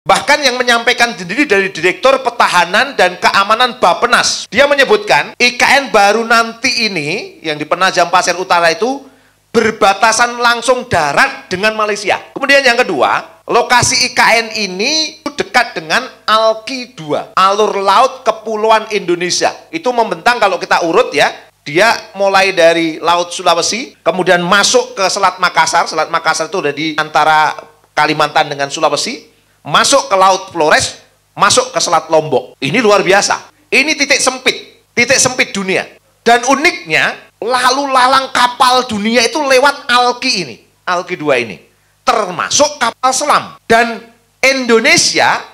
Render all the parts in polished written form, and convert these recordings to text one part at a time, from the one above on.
Bahkan yang menyampaikan sendiri dari Direktur Pertahanan dan Keamanan Bappenas, dia menyebutkan IKN baru nanti ini yang di Penajam Pasir Utara itu berbatasan langsung darat dengan Malaysia. Kemudian yang kedua, lokasi IKN ini dekat dengan ALKI 2, alur laut Kepulauan Indonesia. Itu membentang kalau kita urut ya, dia mulai dari Laut Sulawesi, kemudian masuk ke Selat Makassar. Selat Makassar itu ada di antara Kalimantan dengan Sulawesi, masuk ke Laut Flores, masuk ke Selat Lombok. Ini luar biasa. Ini titik sempit dunia. Dan uniknya, lalu lalang kapal dunia itu lewat ALKI ini, ALKI 2 ini, termasuk kapal selam. Dan Indonesia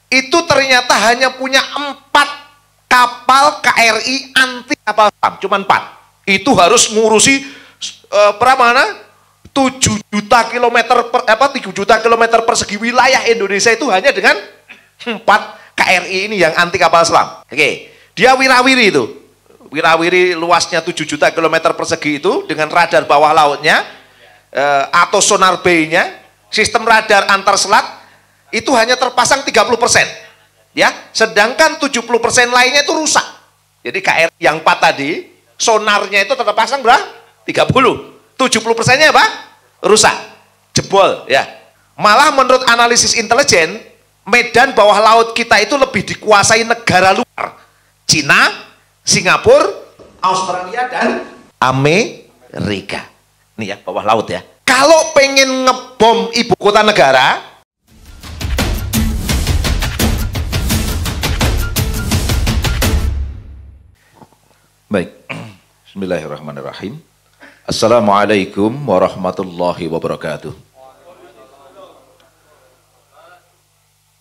itu ternyata hanya punya 4 kapal KRI anti kapal selam, cuma 4. Itu harus ngurusi berapa mana? 7 juta kilometer 3 juta kilometer persegi wilayah Indonesia itu hanya dengan 4 KRI ini yang anti kapal selam. Oke, dia wirawiri itu. Wirawiri luasnya 7 juta kilometer persegi itu dengan radar bawah lautnya atau sonar B-nya, sistem radar antar selat itu hanya terpasang 30%. Ya, sedangkan 70% lainnya itu rusak. Jadi KRI yang 4 tadi, sonarnya itu terpasang berapa? 30. 70%-nya apa? Rusak. Jebol, ya. Malah menurut analisis intelijen, medan bawah laut kita itu lebih dikuasai negara luar. Cina, Singapura, Australia, dan Amerika. Ini ya, bawah laut ya. Kalau pengen ngebom ibu kota negara, baik, bismillahirrahmanirrahim. Assalamualaikum warahmatullahi wabarakatuh.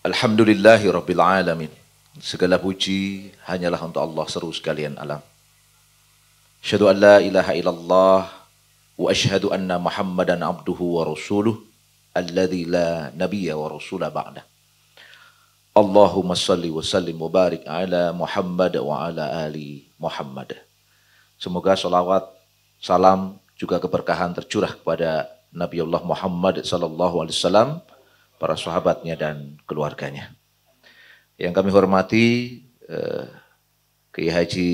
Alhamdulillahi rabbil alamin. Segala puji hanyalah untuk Allah seru sekalian alam. Asyhadu an la ilaha illallah wa asyhadu anna Muhammadan abduhu wa rasuluh alladzi la nabiyya wa rasula ba'da. Allahumma salli wa sallim wa barik ala Muhammad wa ala ali Muhammad. Semoga salawat, salam, juga keberkahan tercurah kepada Nabi Allah Muhammad sallallahu alaihi wasallam, para sahabatnya dan keluarganya. Yang kami hormati Kiai Haji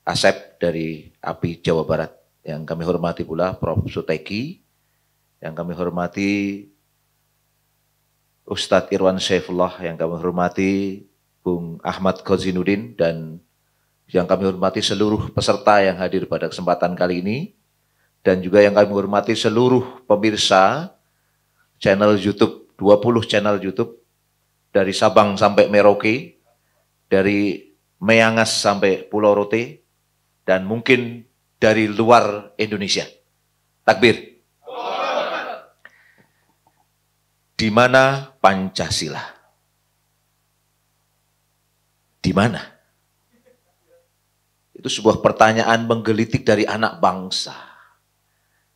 Asep dari API Jawa Barat. Yang kami hormati pula Prof. Suteki. Yang kami hormati Ustadz Irwan Saifullah, yang kami hormati Bung Ahmad Khozinuddin, dan yang kami hormati seluruh peserta yang hadir pada kesempatan kali ini, dan juga yang kami hormati seluruh pemirsa channel YouTube, 20 channel YouTube, dari Sabang sampai Merauke, dari Meangas sampai Pulau Rote, dan mungkin dari luar Indonesia. Takbir. Di mana Pancasila? Di mana? Itu sebuah pertanyaan menggelitik dari anak bangsa.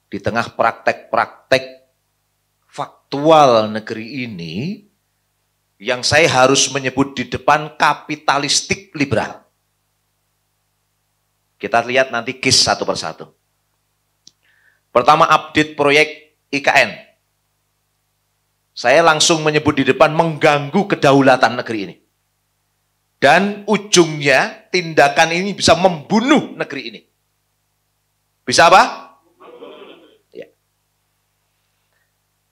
Di tengah praktek-praktek faktual negeri ini, yang saya harus menyebut di depan kapitalistik liberal. Kita lihat nanti case satu persatu. Pertama, update proyek IKN. Saya langsung menyebut di depan mengganggu kedaulatan negeri ini. Dan ujungnya tindakan ini bisa membunuh negeri ini. Bisa apa? Ya.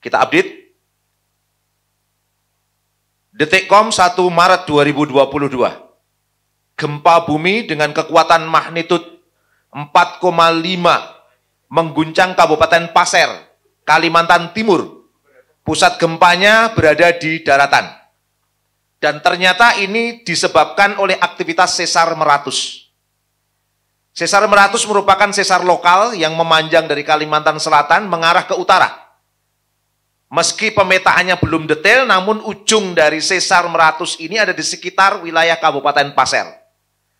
Kita update. Detikcom 1 Maret 2022. Gempa bumi dengan kekuatan magnitudo 4,5 mengguncang Kabupaten Pasir, Kalimantan Timur. Pusat gempanya berada di daratan. Dan ternyata ini disebabkan oleh aktivitas sesar meratus. Sesar meratus merupakan sesar lokal yang memanjang dari Kalimantan Selatan mengarah ke utara. Meski pemetaannya belum detail, namun ujung dari sesar meratus ini ada di sekitar wilayah Kabupaten Pasir.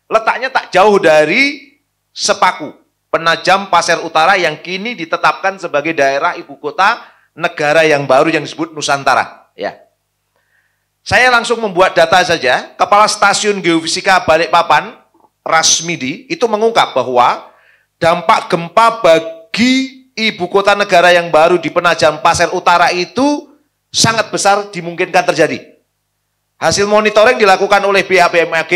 Letaknya tak jauh dari Sepaku, Penajam Pasir Utara yang kini ditetapkan sebagai daerah ibu kota negara yang baru yang disebut Nusantara. Ya. Saya langsung membuat data saja. Kepala Stasiun Geofisika Balikpapan, Rasmidi, itu mengungkap bahwa dampak gempa bagi ibu kota negara yang baru di Penajam Pasir Utara itu sangat besar dimungkinkan terjadi. Hasil monitoring dilakukan oleh pihak BMKG,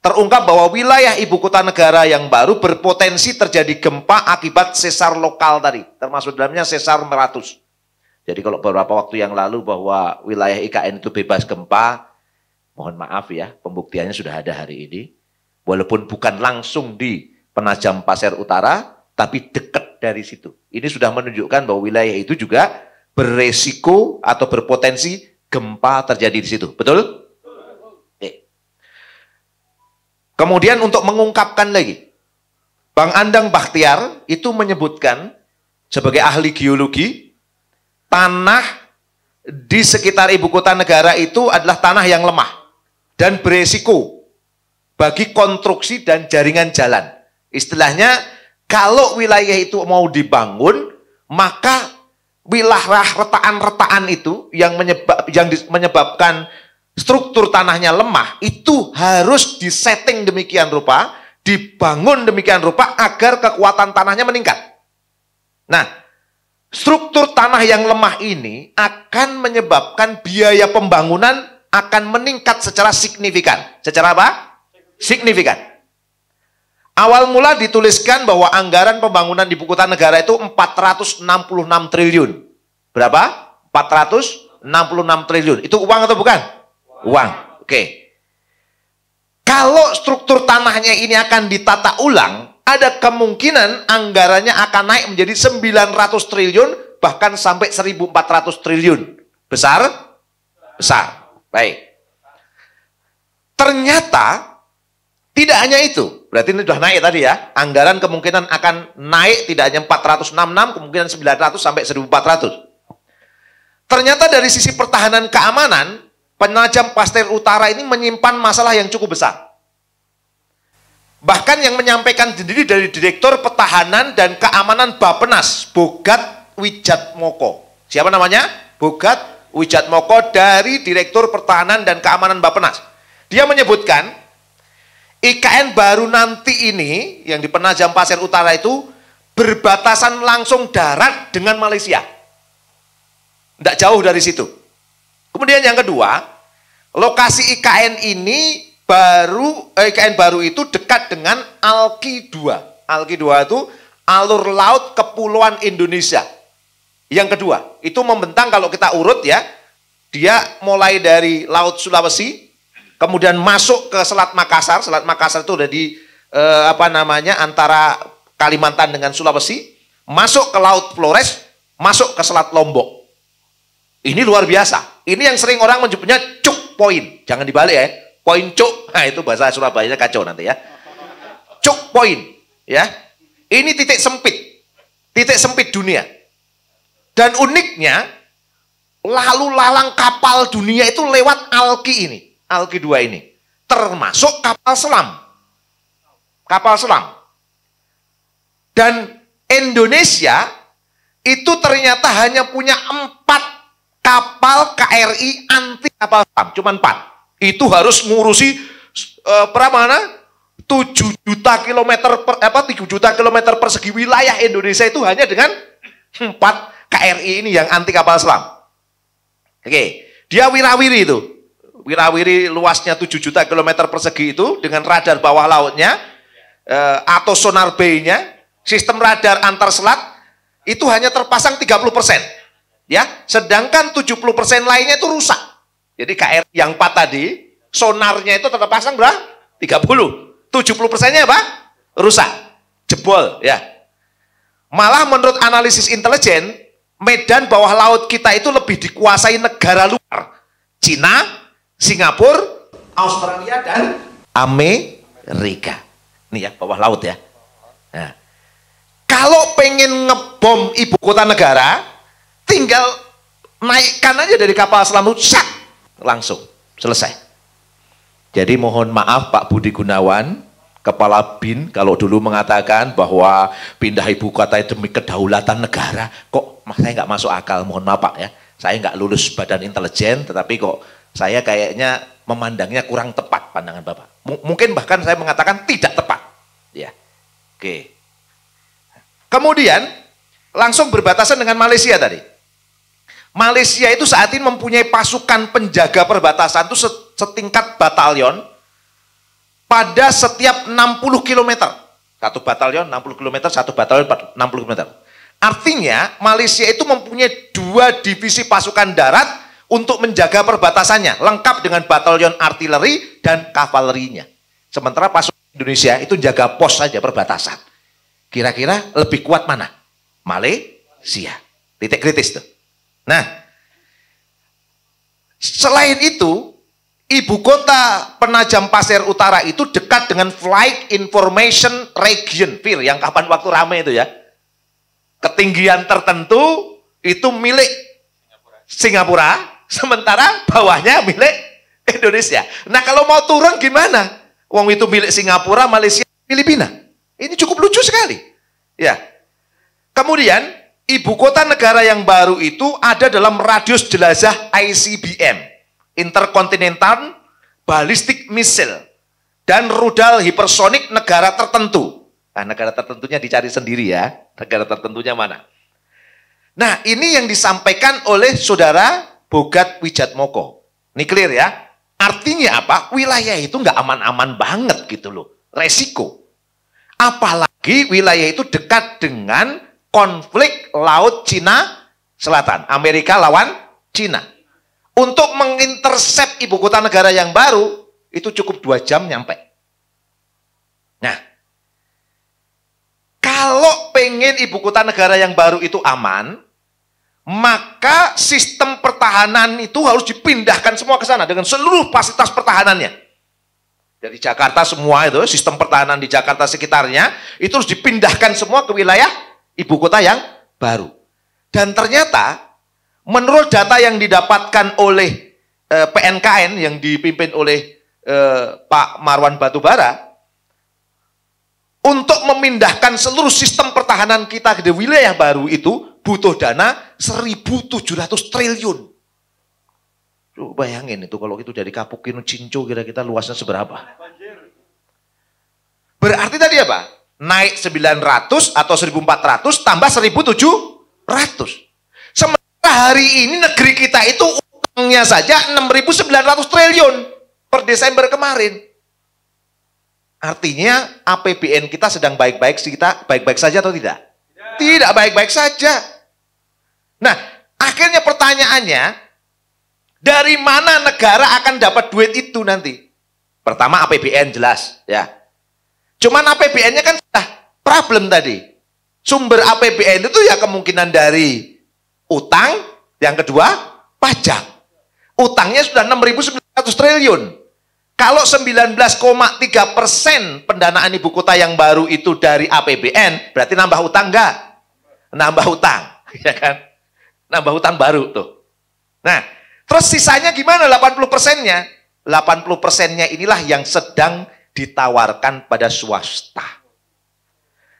terungkap bahwa wilayah ibu kota negara yang baru berpotensi terjadi gempa akibat sesar lokal tadi, termasuk dalamnya sesar Meratus. Jadi kalau beberapa waktu yang lalu bahwa wilayah IKN itu bebas gempa, mohon maaf ya, pembuktiannya sudah ada hari ini. Walaupun bukan langsung di Penajam Pasir Utara, tapi dekat dari situ. Ini sudah menunjukkan bahwa wilayah itu juga beresiko atau berpotensi gempa terjadi di situ. Betul? Kemudian untuk mengungkapkan lagi, Bang Andang Bakhtiar itu menyebutkan sebagai ahli geologi, tanah di sekitar ibu kota negara itu adalah tanah yang lemah dan beresiko bagi konstruksi dan jaringan jalan. Istilahnya, kalau wilayah itu mau dibangun, maka wilayah retaan-retaan itu yang menyebabkan struktur tanahnya lemah, itu harus disetting demikian rupa, dibangun demikian rupa agar kekuatan tanahnya meningkat. Nah, struktur tanah yang lemah ini akan menyebabkan biaya pembangunan akan meningkat secara signifikan. Secara apa? Signifikan. Awal mula dituliskan bahwa anggaran pembangunan di ibu kota negara itu 466 triliun. Berapa? 466 triliun. Itu uang atau bukan? Uang. Oke. Kalau struktur tanahnya ini akan ditata ulang, ada kemungkinan anggarannya akan naik menjadi 900 triliun, bahkan sampai 1.400 triliun. Besar? Besar. Baik. Ternyata tidak hanya itu. Berarti ini sudah naik tadi ya. Anggaran kemungkinan akan naik tidak hanya 466, kemungkinan 900 sampai 1.400. Ternyata dari sisi pertahanan keamanan, Penajam Pasir Utara ini menyimpan masalah yang cukup besar. Bahkan yang menyampaikan sendiri dari Direktur Pertahanan dan Keamanan Bappenas, Bogat Wijatmoko. Siapa namanya? Bogat Wijatmoko dari Direktur Pertahanan dan Keamanan Bappenas. Dia menyebutkan, IKN baru nanti ini, yang di Penajam Pasir Utara itu, berbatasan langsung darat dengan Malaysia. Tidak jauh dari situ. Kemudian yang kedua, lokasi IKN ini IKN baru itu dekat dengan Alki 2. Alki 2 itu alur laut kepulauan Indonesia. Yang kedua, itu membentang kalau kita urut ya, dia mulai dari Laut Sulawesi, kemudian masuk ke Selat Makassar. Selat Makassar itu udah di antara Kalimantan dengan Sulawesi, masuk ke Laut Flores, masuk ke Selat Lombok. Ini luar biasa. Ini yang sering orang menyebutnya cuk point. Jangan dibalik ya. Poin cuk. Nah, itu bahasa Surabayanya kacau nanti ya. Cuk point, ya. Ini titik sempit. Titik sempit dunia. Dan uniknya, lalu lalang kapal dunia itu lewat Alki ini. Alki 2 ini. Termasuk kapal selam. Kapal selam. Dan Indonesia itu ternyata hanya punya 4 kapal KRI anti kapal selam. Cuma 4. Itu harus ngurusi 7 juta kilometer 3 juta kilometer persegi wilayah Indonesia itu hanya dengan 4 KRI ini yang anti kapal selam. Oke. Dia wirawiri itu. Wirawiri luasnya 7 juta kilometer persegi itu dengan radar bawah lautnya atau sonar bay-nya, sistem radar antar selat itu hanya terpasang 30%. Ya, sedangkan 70% lainnya itu rusak. Jadi KRI yang 4 tadi, sonarnya itu terpasang berapa? 30. 70%-nya apa? Rusak. Jebol, ya. Malah menurut analisis intelijen, medan bawah laut kita itu lebih dikuasai negara luar. Cina, Singapura, Australia, dan Amerika. Ini ya, bawah laut ya. Nah, kalau pengen ngebom ibu kota negara, tinggal naikkan aja dari kapal selam itu, langsung selesai. Jadi mohon maaf Pak Budi Gunawan, Kepala BIN, kalau dulu mengatakan bahwa pindah ibu kota demi kedaulatan negara, kok saya nggak masuk akal. Mohon maaf Pak ya, saya nggak lulus badan intelijen, tetapi kok saya kayaknya memandangnya kurang tepat pandangan Bapak. Mungkin bahkan saya mengatakan tidak tepat. Ya, oke. Kemudian langsung berbatasan dengan Malaysia tadi. Malaysia itu saat ini mempunyai pasukan penjaga perbatasan itu setingkat batalion pada setiap 60 km. Satu batalion 60 km, satu batalion 60 km. Artinya Malaysia itu mempunyai 2 divisi pasukan darat untuk menjaga perbatasannya, lengkap dengan batalion artileri dan kavalerinya. Sementara pasukan Indonesia itu jaga pos saja perbatasan. Kira-kira lebih kuat mana? Malaysia. Titik kritis tuh. Nah, selain itu, ibu kota Penajam Pasir Utara itu dekat dengan Flight Information Region, FIR, yang kapan waktu rame itu ya. Ketinggian tertentu itu milik Singapura, sementara bawahnya milik Indonesia. Nah, kalau mau turun gimana? Wong itu milik Singapura, Malaysia, Filipina. Ini cukup lucu sekali. Ya. Kemudian ibu kota negara yang baru itu ada dalam radius jelajah ICBM, Intercontinental Ballistic Missile, dan rudal hipersonik negara tertentu. Nah, negara tertentunya dicari sendiri ya. Negara tertentunya mana? Nah, ini yang disampaikan oleh saudara Bogat Wijatmoko. Ini clear ya. Artinya apa? Wilayah itu nggak aman-aman banget gitu loh. Resiko. Apalagi wilayah itu dekat dengan konflik Laut Cina Selatan. Amerika lawan Cina. Untuk mengintersep ibu kota negara yang baru, itu cukup 2 jam nyampe. Nah, kalau pengen ibu kota negara yang baru itu aman, maka sistem pertahanan itu harus dipindahkan semua ke sana dengan seluruh fasilitas pertahanannya. Dari Jakarta semua itu, sistem pertahanan di Jakarta sekitarnya, itu harus dipindahkan semua ke wilayah ibu kota yang baru. Dan ternyata menurut data yang didapatkan oleh PNKN yang dipimpin oleh Pak Marwan Batubara, untuk memindahkan seluruh sistem pertahanan kita ke wilayah baru itu butuh dana 1.700 triliun. Lu bayangin itu kalau itu dari Kapukino Cinco kira-kira luasnya seberapa? Berarti tadi apa? Naik 900 atau 1.400 tambah 1.700. Sementara hari ini negeri kita itu utangnya saja 6.900 triliun per Desember kemarin. Artinya APBN kita sedang baik-baik saja atau tidak? Tidak baik-baik saja. Nah, akhirnya pertanyaannya, dari mana negara akan dapat duit itu nanti? Pertama APBN jelas ya. Cuman APBN-nya kan sudah problem tadi. Sumber APBN itu ya kemungkinan dari utang, yang kedua pajak. Utangnya sudah 6.900 triliun. Kalau 19,3% pendanaan ibu kota yang baru itu dari APBN, berarti nambah utang enggak? Nambah utang, ya kan? Nambah utang baru tuh. Nah, terus sisanya gimana 80%-nya? 80%-nya inilah yang sedang ditawarkan pada swasta.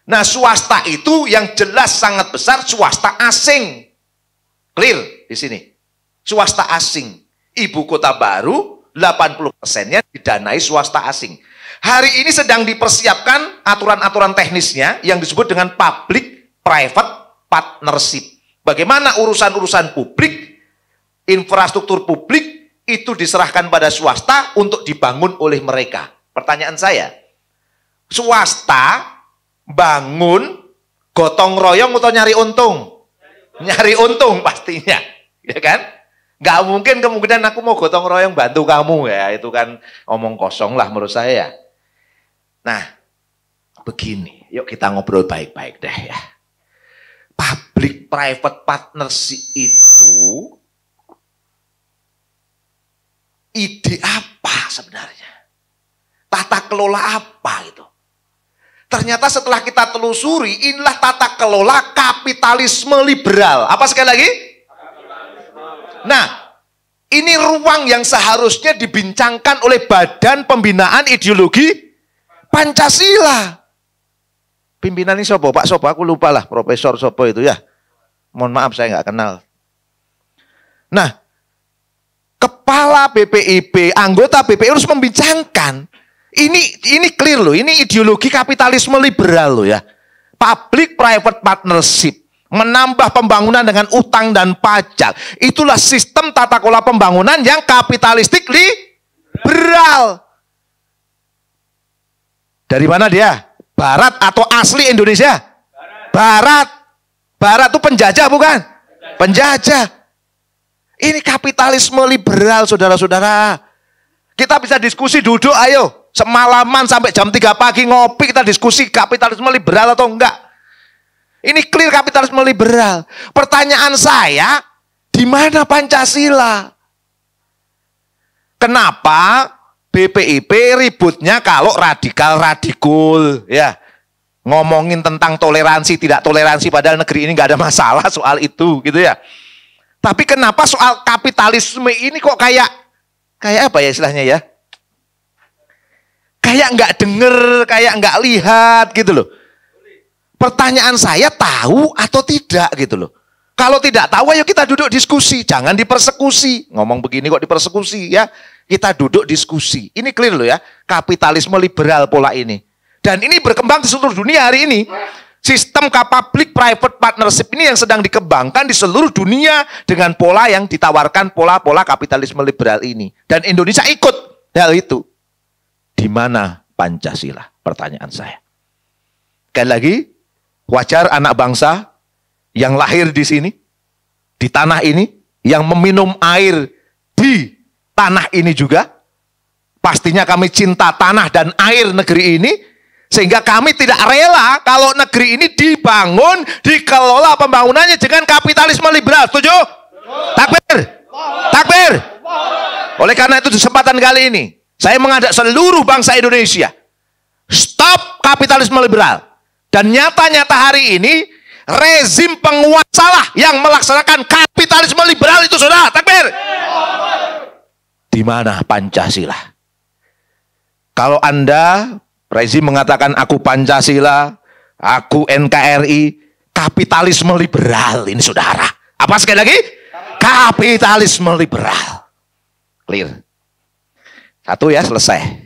Nah, swasta itu yang jelas sangat besar swasta asing. Clear di sini. Swasta asing. Ibu kota baru 80%-nya didanai swasta asing. Hari ini sedang dipersiapkan aturan-aturan teknisnya yang disebut dengan public private partnership. Bagaimana urusan-urusan publik, infrastruktur publik itu diserahkan pada swasta untuk dibangun oleh mereka. Pertanyaan saya, swasta bangun gotong royong atau nyari untung? Nyari untung pastinya, ya kan? Nggak mungkin kemungkinan aku mau gotong royong bantu kamu ya, itu kan omong kosong lah menurut saya. Nah, begini, yuk kita ngobrol baik-baik deh ya. Public private partnership itu ide apa sebenarnya? Tata kelola apa itu? Ternyata setelah kita telusuri, inilah tata kelola kapitalisme liberal. Apa sekali lagi? Nah, ini ruang yang seharusnya dibincangkan oleh Badan Pembinaan Ideologi Pancasila. Pimpinan ini sopo, Pak sopo, aku lupa lah, Profesor sopo itu ya. Mohon maaf saya nggak kenal. Nah, kepala BPIP, anggota BPI harus membincangkan. Ini clear loh, ini ideologi kapitalisme liberal loh ya. Public private partnership. menambah pembangunan dengan utang dan pajak. Itulah sistem tata kelola pembangunan yang kapitalistik liberal. Dari mana dia? Barat atau asli Indonesia? Barat. Barat itu penjajah bukan? Penjajah. Ini kapitalisme liberal, saudara-saudara. Kita bisa diskusi, duduk ayo. Semalaman sampai jam 3 pagi ngopi, kita diskusi kapitalisme liberal atau enggak. Ini clear kapitalisme liberal. Pertanyaan saya, di mana Pancasila? Kenapa BPIP ributnya kalau radikal-radikul, ya, ngomongin tentang toleransi tidak toleransi, padahal negeri ini nggak ada masalah soal itu, gitu ya. Tapi kenapa soal kapitalisme ini kok kayak apa ya istilahnya ya? Kayak nggak denger, kayak nggak lihat, gitu loh. Pertanyaan saya, tahu atau tidak, gitu loh. Kalau tidak tahu, ayo kita duduk diskusi, jangan dipersekusi. Ngomong begini kok dipersekusi, ya. Kita duduk diskusi. Ini clear loh ya, kapitalisme liberal pola ini. Dan ini berkembang di seluruh dunia hari ini. Sistem public private partnership ini yang sedang dikembangkan di seluruh dunia dengan pola yang ditawarkan, pola-pola kapitalisme liberal ini. Dan Indonesia ikut hal itu. Di mana Pancasila? Pertanyaan saya. Sekali lagi, wajar anak bangsa yang lahir di sini, di tanah ini, yang meminum air di tanah ini juga. Pastinya kami cinta tanah dan air negeri ini, sehingga kami tidak rela kalau negeri ini dibangun, dikelola pembangunannya dengan kapitalisme liberal. Setuju? Takbir! Takbir! Oleh karena itu, kesempatan kali ini saya mengajak seluruh bangsa Indonesia, stop kapitalisme liberal. Dan nyata-nyata hari ini rezim penguasalah yang melaksanakan kapitalisme liberal itu, saudara. Takbir! Di mana Pancasila? Kalau Anda rezim mengatakan aku Pancasila, aku NKRI, kapitalisme liberal ini, saudara. Apa sekali lagi? Kapitalisme liberal. Clear. Satu ya, selesai.